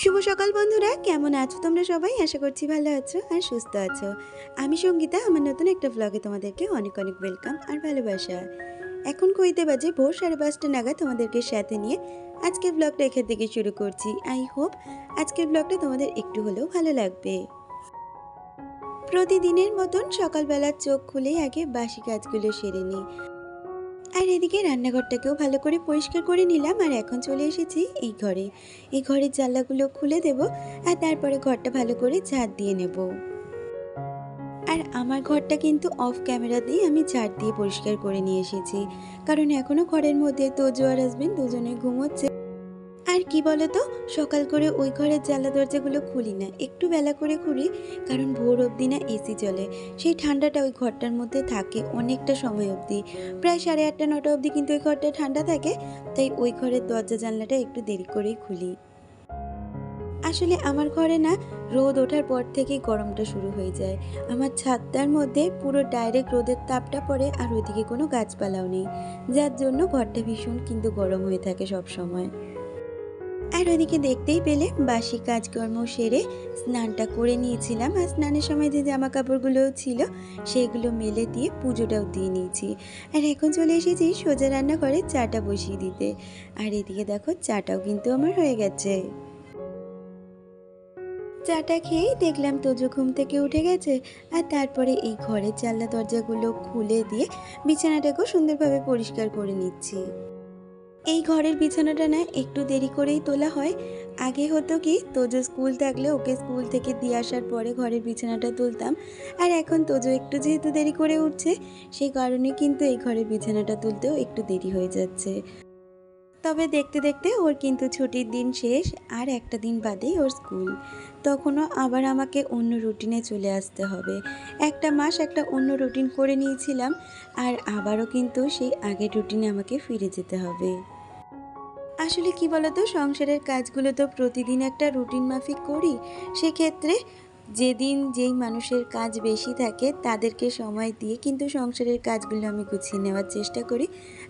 শুভ সকাল বন্ধুরা, কেমন আছো তোমরা সবাই? আশা করছি ভালো আছো আর সুস্থ আছো। আমি সঙ্গীতা, আমার নতুন একটা ব্লগে তোমাদেরকে অনেক অনেক ওয়েলকাম আর ভালোবাসা। এখন কইতে বাজে ভোর 5:30 নাগাদ তোমাদেরকে সাথে নিয়ে আজকের ব্লগটা এখান থেকে শুরু করছি। আই হোপ আজকের ব্লগটা তোমাদের একটু হলেও ভালো লাগবে। প্রতিদিনের মতন সকালবেলা চোখ খুলেই আগে বাসি কাজগুলো সেরে নিই। আর এদিকে রান্নাঘরটাকেও ভালো করে পরিষ্কার করে নিলাম আর এখন চলে এসেছি এই ঘরে। এই ঘরের জানলাগুলো খুলে দেব আর তারপরে ঘরটা ভালো করে ঝাড় দিয়ে নেব। আর আমার ঘরটা কিন্তু অফ ক্যামেরা দিয়ে আমি ঝাড় দিয়ে পরিষ্কার করে নিয়ে এসেছি, কারণ এখনো ঘরের মধ্যে তোজো আর হাজবেন্ড দুজনে ঘুমোচ্ছে। আর কি বলতো, সকাল করে ওই ঘরের জানলা দরজাগুলো খুলি না, একটু বেলা করে খুলি, কারণ ভোর অবধি না এসি চলে। সেই ঠান্ডাটা ওই ঘরটার মধ্যে থাকে অনেকটা সময় অবধি, প্রায় 8:30-9টা অবধি কিন্তু ওই ঘরটা ঠান্ডা থাকে। তাই ওই ঘরের দরজা জানলাটা একটু দেরি করেই খুলি। আসলে আমার ঘরে না রোদ ওঠার পর থেকেই গরমটা শুরু হয়ে যায়। আমার ছাদটার মধ্যে পুরো ডাইরেক্ট রোদের তাপটা পড়ে আর ওইদিকে কোনো গাছপালাও নেই, যার জন্য ঘরটা ভীষণ কিন্তু গরম হয়ে থাকে সব সময়। আর ওদিকে দেখতেই পেলে বাসি কাজকর্ম সেরে স্নানটা করে নিয়েছিলাম, আর স্নানের সময় যে জামা কাপড়গুলোও ছিল সেগুলো মেলে দিয়ে পুজোটাও দিয়ে নিয়েছি। আর এখন চলে এসেছি সোজা রান্নাঘরে চাটা বসিয়ে দিতে। আর এদিকে দেখো চাটাও কিন্তু আমার হয়ে গেছে। চাটা খেয়েই দেখলাম তোজো ঘুম থেকে উঠে গেছে। আর তারপরে এই ঘরের জানলা দরজাগুলো খুলে দিয়ে বিছানাটাকেও সুন্দরভাবে পরিষ্কার করে নিচ্ছি। এই ঘরের বিছানাটা না একটু দেরি করেই তোলা হয়। আগে হতো কি, তোজো স্কুল থাকলে ওকে স্কুল থেকে দিয়ে আসার পরে ঘরের বিছানাটা তুলতাম। আর এখন তোজো একটু যেহেতু দেরি করে উঠছে, সেই কারণে কিন্তু এই ঘরের বিছানাটা তুলতেও একটু দেরি হয়ে যাচ্ছে। তবে দেখতে দেখতে ওর কিন্তু ছুটির দিন শেষ, আর একটা দিন বাদেই ওর স্কুল। তখনও আবার আমাকে অন্য রুটিনে চলে আসতে হবে। একটা মাস একটা অন্য রুটিন করে নিয়েছিলাম, আর আবারও কিন্তু সেই আগের রুটিনে আমাকে ফিরে যেতে হবে। আসলে কি বলতো, সংসারের কাজগুলো তো প্রতিদিন একটা রুটিন মাফিক করি। সেক্ষেত্রে যেদিন যেই মানুষের কাজ বেশি থাকে তাদেরকে সময় দিয়ে কিন্তু সংসারের কাজগুলো আমি গুছিয়ে নেওয়ার চেষ্টা করি।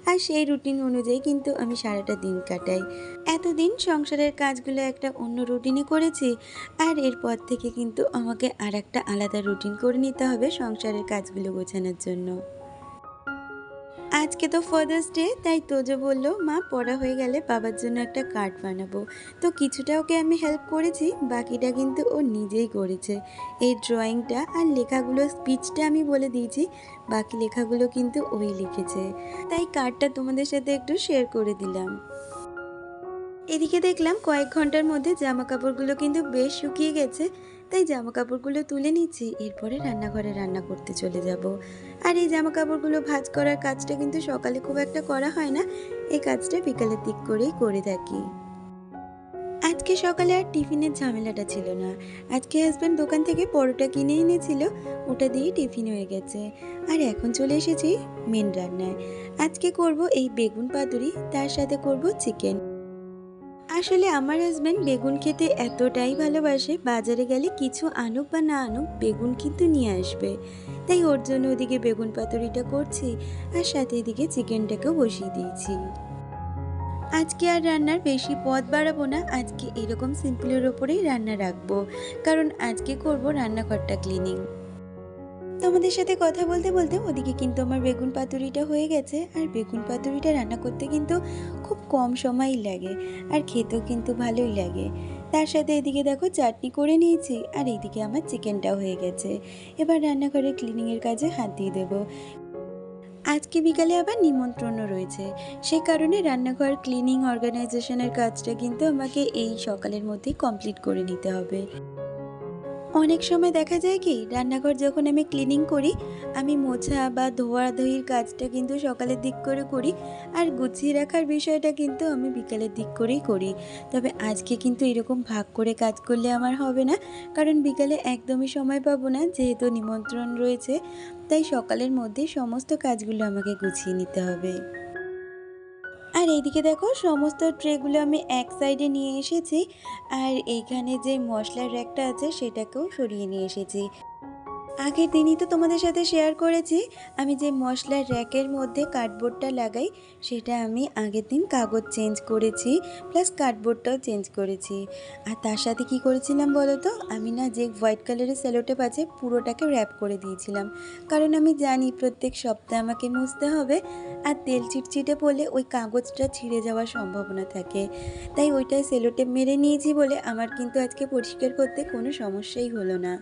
আর সেই রুটিন অনুযায়ী কিন্তু আমি সারাটা দিন কাটাই। এতদিন সংসারের কাজগুলো একটা অন্য রুটিনে করেছি, আর এরপর থেকে কিন্তু আমাকে আর একটা আলাদা রুটিন করে নিতে হবে সংসারের কাজগুলো গোছানোর জন্য। আজকে তো ফাদার্স ডে, তাই তোজো বলল মা পড়া হয়ে গেলে বাবার জন্য একটা কার্ড বানাবো। তো কিছুটা ওকে আমি হেল্প করেছি, বাকিটা কিন্তু ও নিজেই করেছে। এই ড্রয়িংটা আর লেখাগুলো, স্পিচটা আমি বলে দিয়েছি, বাকি লেখাগুলো কিন্তু ওই লিখেছে। তাই কার্ডটা তোমাদের সাথে একটু শেয়ার করে দিলাম। এদিকে দেখলাম কয়েক ঘন্টার মধ্যে জামা কাপড়গুলো কিন্তু বেশ শুকিয়ে গেছে, তাই জামা কাপড়গুলো তুলে নিচ্ছি, এরপরে রান্নাঘরে রান্না করতে চলে যাব। আর এই জামা কাপড়গুলো ভাঁজ করার কাজটা কিন্তু সকালে খুব একটা করা হয় না, এই কাজটা বিকালের দিক করেই করে থাকি। আজকে সকালে আর টিফিনের ঝামেলাটা ছিল না। আজকে হাজব্যান্ড দোকান থেকে পরোটা কিনে এনেছিল, ওটা দিয়েই টিফিন হয়ে গেছে। আর এখন চলে এসেছি মেন রান্নায়। আজকে করব এই বেগুন পাতুরি, তার সাথে করব চিকেন। আসলে আমার হাজব্যান্ড বেগুন খেতে এতটাই ভালোবাসে, বাজারে গেলে কিছু আনুক বা না আনুক বেগুন কিন্তু নিয়ে আসবে। তাই ওর জন্য ওদিকে বেগুন পাতুরিটা করছি, আর সাথে এদিকে চিকেনটাকেও বসিয়ে দিয়েছি। আজকে আর রান্নার বেশি পদ বাড়াবো না, আজকে এরকম সিম্পলের ওপরেই রান্না রাখবো, কারণ আজকে করব রান্নাঘরটা ক্লিনিং। তোমাদের সাথে কথা বলতে বলতে ওদিকে কিন্তু আমার বেগুন পাতুরিটা হয়ে গেছে। আর বেগুন পাতুরিটা রান্না করতে কিন্তু খুব কম সময়ই লাগে, আর খেতেও কিন্তু ভালোই লাগে। তার সাথে এদিকে দেখো চাটনি করে নিয়েছি, আর এইদিকে আমার চিকেনটাও হয়ে গেছে। এবার রান্নাঘরে ক্লিনিংয়ের কাজে হাত দিয়ে দেবো। আজকে বিকালে আবার নিমন্ত্রণও রয়েছে, সে কারণে রান্নাঘর ক্লিনিং অর্গানাইজেশনের কাজটা কিন্তু আমাকে এই সকালের মধ্যেই কমপ্লিট করে নিতে হবে। অনেক সময় দেখা যায় কি, রান্নাঘর যখন আমি ক্লিনিং করি, আমি মোছা বা ধোয়াধুয়ির কাজটা কিন্তু সকালের দিক করে করি, আর গুছিয়ে রাখার বিষয়টা কিন্তু আমি বিকালের দিক করেই করি। তবে আজকে কিন্তু এরকম ভাগ করে কাজ করলে আমার হবে না, কারণ বিকালে একদমই সময় পাবো না, যেহেতু নিমন্ত্রণ রয়েছে। তাই সকালের মধ্যেই সমস্ত কাজগুলো আমাকে গুছিয়ে নিতে হবে। আর এইদিকে দেখো সমস্ত ট্রেগুলো আমি এক সাইডে নিয়ে এসেছি, আর এইখানে যে মশলার র্যাকটা আছে সেটাকেও সরিয়ে নিয়ে এসেছি। আগের দিনই তো তোমাদের সাথে শেয়ার করেছি আমি যে মশলার র্যাকের মধ্যে কার্ডবোর্ডটা লাগাই সেটা আমি আগের দিন কাগজ চেঞ্জ করেছি, প্লাস কার্ডবোর্ডটাও চেঞ্জ করেছি। আর তার সাথে কি করেছিলাম বলো তো, আমি না যে হোয়াইট কালারের সেলোটেপ আছে পুরোটাকে র্যাপ করে দিয়েছিলাম, কারণ আমি জানি প্রত্যেক সপ্তাহে আমাকে মুছতে হবে আর তেল চিটচিটে পড়লে ওই কাগজটা ছিঁড়ে যাওয়ার সম্ভাবনা থাকে। তাই ওইটাই সেলোটেপ মেরে নিয়েছি বলে আমার কিন্তু আজকে পরিষ্কার করতে কোনো সমস্যাই হলো না।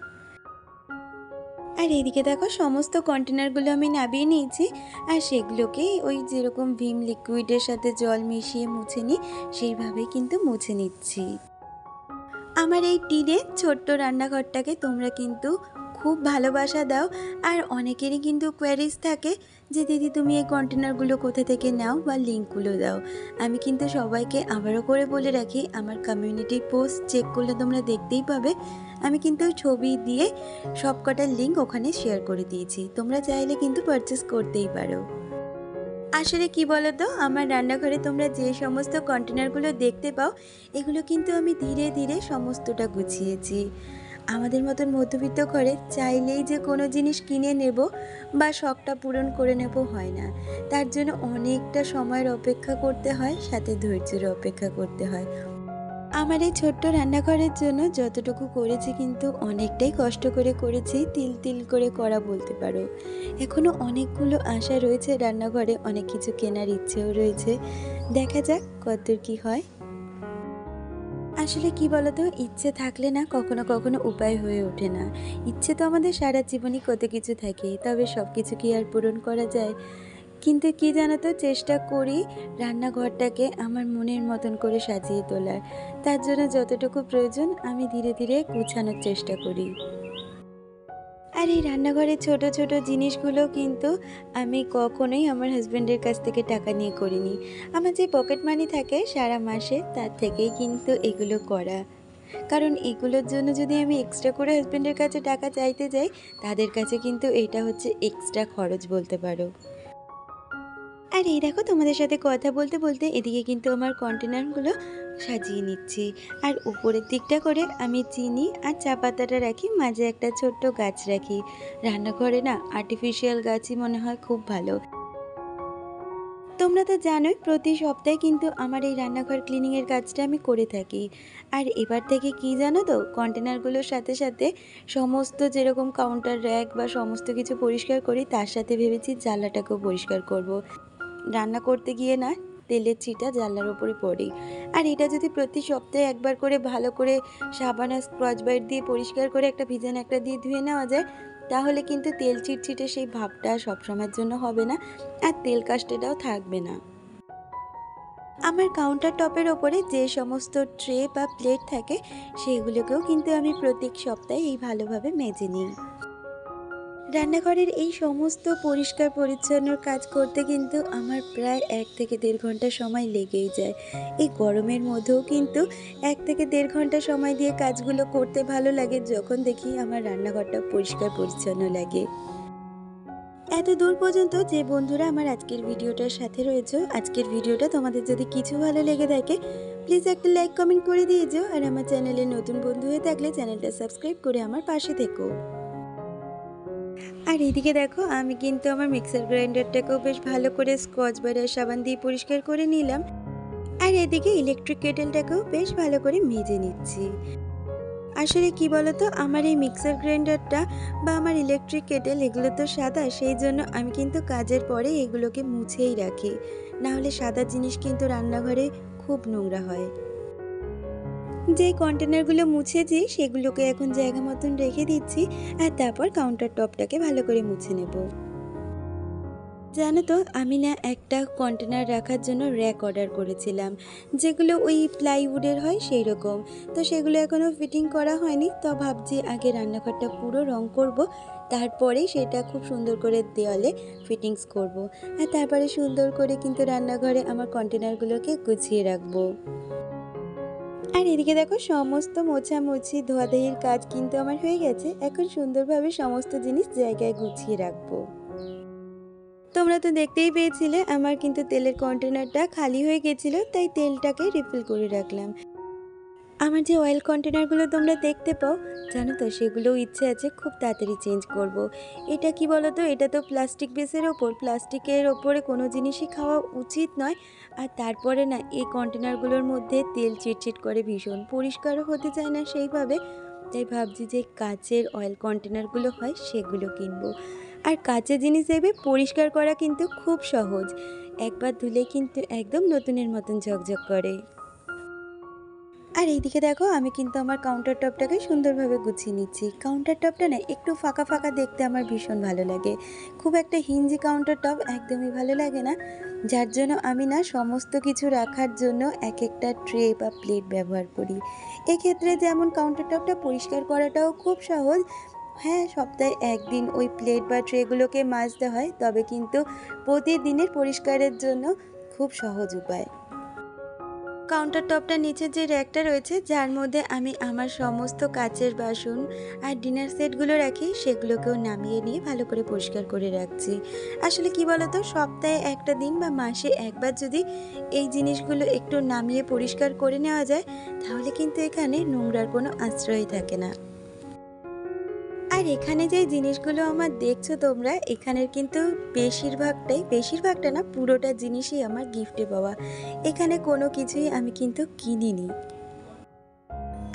আর এদিকে দেখো সমস্ত কন্টেনারগুলো আমি নামিয়ে নিয়েছি, আর সেগুলোকে ওই যেরকম ভিম লিকুইডের সাথে জল মিশিয়ে মুছে নিই সেইভাবেই কিন্তু মুছে নিচ্ছি। আমার এই টিনের ছোট্ট রান্নাঘরটাকে তোমরা কিন্তু খুব ভালোবাসা দাও, আর অনেকেরই কিন্তু কোয়ারিজ থাকে যে দিদি তুমি এই কন্টেনারগুলো কোথা থেকে নাও বা লিঙ্কগুলো দাও। আমি কিন্তু সবাইকে আবারও করে বলে রাখি, আমার কমিউনিটি পোস্ট চেক করলে তোমরা দেখতেই পাবে আমি কিন্তু ছবি দিয়ে সবকটার লিঙ্ক ওখানে শেয়ার করে দিয়েছি, তোমরা চাইলে কিন্তু পারচেস করতেই পারো। আসলে কি বলো তো, আমার রান্নাঘরে তোমরা যে সমস্ত কন্টেনারগুলো দেখতে পাও এগুলো কিন্তু আমি ধীরে ধীরে সমস্তটা গুছিয়েছি। আমাদের মতন মধ্যবিত্ত ঘরে চাইলেই যে কোনো জিনিস কিনে নেব বা শখটা পূরণ করে নেব হয় না, তার জন্য অনেকটা সময়ের অপেক্ষা করতে হয়, সাথে ধৈর্যের অপেক্ষা করতে হয়। আমার এই ছোট্ট রান্নাঘরের জন্য যতটুকু করেছি কিন্তু অনেকটাই কষ্ট করে করেছি, তিল তিল করে করা বলতে পারো। এখনও অনেকগুলো আশা রয়েছে, রান্নাঘরে অনেক কিছু কেনার ইচ্ছেও রয়েছে, দেখা যাক কতদূর কী হয়। আসলে কি বলতো, ইচ্ছে থাকলে না কখনো কখনো উপায় হয়ে ওঠে না। ইচ্ছে তো আমাদের সারা জীবনই কত কিছু থাকে, তবে সব কিছু কি আর পূরণ করা যায়? কিন্তু কি জানো তো, চেষ্টা করি রান্নাঘরটাকে আমার মনের মতন করে সাজিয়ে তোলার। তার জন্য যতটুকু প্রয়োজন আমি ধীরে ধীরে গুছানোর চেষ্টা করি। আর এই রান্নাঘরের ছোট ছোট জিনিসগুলো কিন্তু আমি কখনোই আমার হাজব্যান্ডের কাছ থেকে টাকা নিয়ে করিনি। আমার যে পকেট মানি থাকে সারা মাসে তার থেকেই কিন্তু এগুলো করা। কারণ এগুলোর জন্য যদি আমি এক্সট্রা করে হাজব্যান্ডের কাছে টাকা চাইতে যাই, তাদের কাছে কিন্তু এটা হচ্ছে এক্সট্রা খরচ বলতে পারো। আর এই দেখো তোমাদের সাথে কথা বলতে বলতে এদিকে কিন্তু আমার কন্টেনারগুলো সাজিয়ে নিচ্ছি। আর উপরের দিকটা করে আমি চিনি আর চা পাতাটা রাখি, মাঝে একটা ছোট্ট গাছ রাখি। রান্নাঘরে না আর্টিফিশিয়াল গাছই মনে হয় খুব ভালো। তোমরা তো জানোই প্রতি সপ্তাহে কিন্তু আমার এই রান্নাঘর ক্লিনিংয়ের কাজটা আমি করে থাকি। আর এবার থেকে কি জানো তো, কন্টেনারগুলোর সাথে সাথে সমস্ত যেরকম কাউন্টার র্যাক বা সমস্ত কিছু পরিষ্কার করি, তার সাথে ভেবেছি জানলাটাকেও পরিষ্কার করব। রান্না করতে গিয়ে না তেলের ছিটা জানলার ওপরে পড়েই। আর এটা যদি প্রতি সপ্তাহে একবার করে ভালো করে সাবান আর স্ক্রচ ব্রাইট দিয়ে পরিষ্কার করে একটা ভিজানো একটা দিয়ে ধুয়ে নেওয়া যায়, তাহলে কিন্তু তেল চিটচিটে সেই ভাবটা সবসময়ের জন্য হবে না, আর তেল কাস্টেটাও থাকবে না। আমার কাউন্টার টপের ওপরে যে সমস্ত ট্রে বা প্লেট থাকে সেগুলোকেও কিন্তু আমি প্রত্যেক সপ্তাহে এই ভালোভাবে মেজে নিই। রান্নাঘরের এই সমস্ত পরিষ্কার পরিচ্ছন্নর কাজ করতে কিন্তু আমার প্রায় 1 থেকে 1.5 ঘন্টা সময় লেগেই যায়। এই গরমের মধ্যেও কিন্তু 1 থেকে 1.5 ঘন্টা সময় দিয়ে কাজগুলো করতে ভালো লাগে, যখন দেখি আমার রান্নাঘরটা পরিষ্কার পরিচ্ছন্ন লাগে। এত দূর পর্যন্ত যে বন্ধুরা আমার আজকের ভিডিওটার সাথে রয়েছে, আজকের ভিডিওটা তোমাদের যদি কিছু ভালো লেগে থাকে প্লিজ একটা লাইক কমেন্ট করে দিয়ে যেও, আর আমার চ্যানেলে নতুন বন্ধু হয়ে থাকলে চ্যানেলটা সাবস্ক্রাইব করে আমার পাশে থেকো। আর এদিকে দেখো আমি কিন্তু আমার মিক্সার গ্রাইন্ডারটাকেও বেশ ভালো করে স্কচ ব্রাইট আর সাবান দিয়ে পরিষ্কার করে নিলাম। আর এদিকে ইলেকট্রিক কেটেলটাকেও বেশ ভালো করে মেজে নিচ্ছি। আসলে কি বলতো, আমার এই মিক্সার গ্রাইন্ডারটা বা আমার ইলেকট্রিক কেটেল এগুলো তো সাদা, সেই জন্য আমি কিন্তু কাজের পরে এগুলোকে মুছেই রাখি, না হলে সাদা জিনিস কিন্তু রান্নাঘরে খুব নোংরা হয়। যেই কন্টেনারগুলো মুছেছি সেগুলোকে এখন জায়গা মতন রেখে দিচ্ছি, আর তারপর কাউন্টার টপটাকে ভালো করে মুছে নেব। জানো তো, আমি না একটা কন্টেনার রাখার জন্য র্যাক অর্ডার করেছিলাম, যেগুলো ওই প্লাইউডের হয় সেই রকম। তো সেগুলো এখনও ফিটিং করা হয়নি, তো ভাবছি আগে রান্নাঘরটা পুরো রং করব, তারপরেই সেটা খুব সুন্দর করে দেওয়ালে ফিটিংস করব। আর তারপরে সুন্দর করে কিন্তু রান্নাঘরে আমার কন্টেনারগুলোকে গুছিয়ে রাখবো। আর এদিকে দেখো সমস্ত মোছামুছি ধোয়াধুয়ির কাজ কিন্তু আমার হয়ে গেছে, এখন সুন্দরভাবে সমস্ত জিনিস জায়গায় গুছিয়ে রাখবো। তোমরা তো দেখতেই পেয়েছিলে আমার কিন্তু তেলের কন্টেনারটা খালি হয়ে গেছিলো, তাই তেলটাকে রিফিল করে রাখলাম। আমার যে অয়েল কন্টেনারগুলো তোমরা দেখতে পাও, জানো তো সেগুলোও ইচ্ছে আছে খুব তাড়াতাড়ি চেঞ্জ করব। এটা কি বলো তো, এটা তো প্লাস্টিক বেসের ওপর, প্লাস্টিকের ওপরে কোনো জিনিসই খাওয়া উচিত নয়। আর তারপরে না এই কন্টেনারগুলোর মধ্যে তেল চিটচিট করে ভীষণ, পরিষ্কারও হতে চায় না সেইভাবে। তাই ভাবছি যে কাচের অয়েল কন্টেনারগুলো হয় সেগুলো কিনবো। আর কাচের জিনিস দেখবে পরিষ্কার করা কিন্তু খুব সহজ, একবার ধুলে কিন্তু একদম নতুনের মতন ঝকঝক করে। আর এইদিকে দেখো আমি কিন্তু আমার কাউন্টার টপটাকে সুন্দরভাবে গুছিয়ে নিচ্ছি। কাউন্টার টপটা না একটু ফাঁকা ফাঁকা দেখতে আমার ভীষণ ভালো লাগে। খুব একটা হিঞ্জি কাউন্টার টপ একদমই ভালো লাগে না, যার জন্য আমি না সমস্ত কিছু রাখার জন্য এক একটা ট্রে বা প্লেট ব্যবহার করি। এক্ষেত্রে যেমন কাউন্টার টপটা পরিষ্কার করাটাও খুব সহজ। হ্যাঁ, সপ্তাহে একদিন ওই প্লেট বা ট্রেগুলোকে মাজতে হয়, তবে কিন্তু প্রতিদিনের পরিষ্কারের জন্য খুব সহজ উপায়। কাউন্টার টপটার নিচে যে র্যাকটা রয়েছে, যার মধ্যে আমি আমার সমস্ত কাচের বাসন আর ডিনার সেটগুলো রাখি, সেগুলোকেও নামিয়ে নিয়ে ভালো করে পরিষ্কার করে রাখছি। আসলে কি বলতো, সপ্তাহে একটা দিন বা মাসে একবার যদি এই জিনিসগুলো একটু নামিয়ে পরিষ্কার করে নেওয়া যায়, তাহলে কিন্তু এখানে নোংরার কোনো আশ্রয় থাকে না। আর এখানে যে জিনিসগুলো আমার দেখছো তোমরা, এখানের কিন্তু বেশিরভাগটা না, পুরোটা জিনিসই আমার গিফটে পাওয়া। এখানে কোনো কিছুই আমি কিন্তু কিনিনি।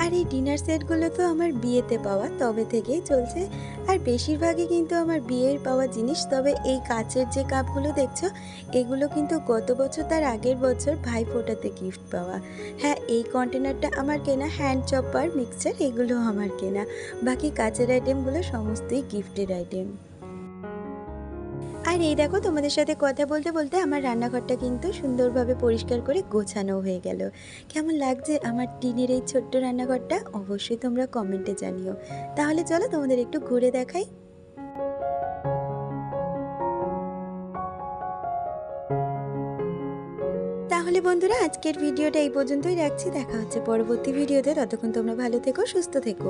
আর এই ডিনার সেটগুলো তো আমার বিয়েতে পাওয়া, তবে থেকেই চলছে। আর বেশিরভাগই কিন্তু আমার বিয়ের পাওয়া জিনিস। তবে এই কাচের যে কাপগুলো দেখছো, এগুলো কিন্তু গত বছর তার আগের বছর ভাইফোঁটাতে গিফট পাওয়া। হ্যাঁ, এই কন্টেনারটা আমার কেনা, হ্যান্ড চপার, মিক্সচার এগুলো আমার কেনা। বাকি কাচের আইটেমগুলো সমস্তই গিফটের আইটেম। আর এই দেখো, তোমাদের সাথে কথা বলতে বলতে আমার রান্নাঘরটা কিন্তু সুন্দরভাবে পরিষ্কার করে গোছানো হয়ে গেল। কেমন লাগছে আমার টিনের এই ছোট্ট রান্নাঘরটা, অবশ্যই তোমরা কমেন্টে জানিও। তাহলে চলো তোমাদের একটু ঘুরে দেখাই। তাহলে বন্ধুরা, আজকের ভিডিওটা এই পর্যন্তই রাখছি। দেখা হচ্ছে পরবর্তী ভিডিওতে। ততক্ষণ তোমরা ভালো থেকো, সুস্থ থেকো।